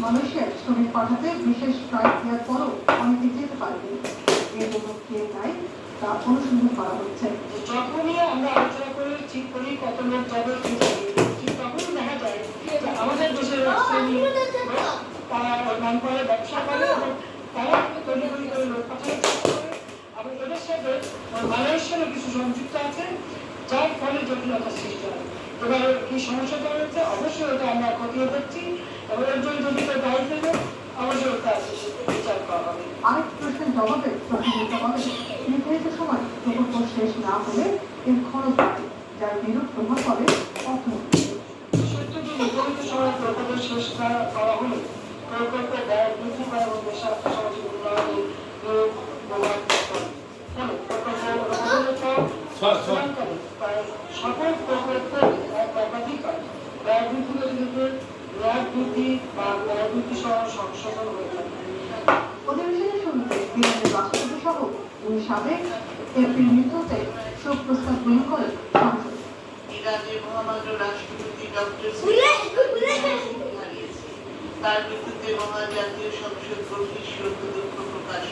মালয়েশিয়ার শ্রমিক পাঠাতে বিশেষ ফ্লাইট দেওয়ার পরও অনেকে যেতে পারেনি। এর জন্য কে দায়ী তা অনুসন্ধান করা হচ্ছে। যখনই আমরা আলোচনা করে ঠিক করি কত লোক যাবে ঠিক তখনই দেখা যায় যে আমাদের দেশের তারা নাম করে ব্যবসা করে এবং তারা তৈরি করে লোক পাঠানোর চেষ্টা করে এবং এদের সাথে মালয়েশিয়ারও কিছু সংযুক্ত আছে, যার ফলে জটিলতা সৃষ্টি হয়। এবার কি সমস্যাটা হয়েছে অবশ্যই ওটা আমরা খতিয়ে দেখছি এবং এর জন্য যদি কেউ দায়ী দেবে অবশ্যই ওটা বিচার করা হবে। আরেক প্রশ্নের জবাবে প্রতিযোগিতা বলেন, নির্ধারিত সময় প্রকল্প শেষ না হলে এর খরচ বাড়ে, যার বিরূপ প্রভাব পড়ে অর্থনীতিতে। সত্যি নির্ধারিত সময় প্রকল্প শেষ না করা হলে প্রকল্পের ব্যয় বৃদ্ধি পায় এবং দেশের আর্থসামাজিক উন্নয়নে সকল প্রকল্পের একাধিকার ব্যয় বৃদ্ধির ক্ষেত্রে ব্যয় বৃদ্ধি বা ব্যয় বৃদ্ধি সহ সংশোধন হয়ে থাকে। অধিবেশনের শুরুতে বিএনপির রাষ্ট্রপতি সহ 2 সাবেক এমপির মৃত্যুতে শোক প্রস্তাব গ্রহণ করে সংসদ। ইরানের মহামান্য রাষ্ট্রপতি ডক্টর তার মৃত্যুতে মহাজাতীয় সংসদ গভীর শোক ও দুঃখ প্রকাশ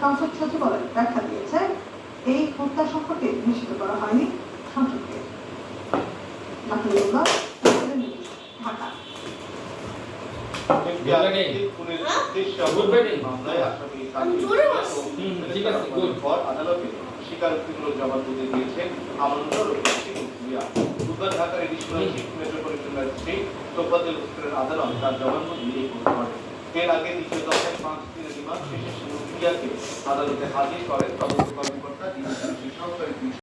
সংসদ সচিবালয় ব্যাখ্যা দিয়েছে, এই হত্যা সম্পর্কে নিশ্চিত করা হয়নি সংসদকে। ঢাকা। স্বীকারোক্তিমূলক জবানবন্দি দিয়েছেন আমানুল্লাহ বুধবার ঢাকার additional chief metropolitan magistrate Tofazzal হোসেনের আদালত তার জবানবন্দি রেকর্ড করেন। এর আগে দ্বিতীয় দফায় 5 দিনের রিমান্ড শেষে মিডিয়াকে আদালতে হাজির করেন তদন্ত কর্মকর্তা।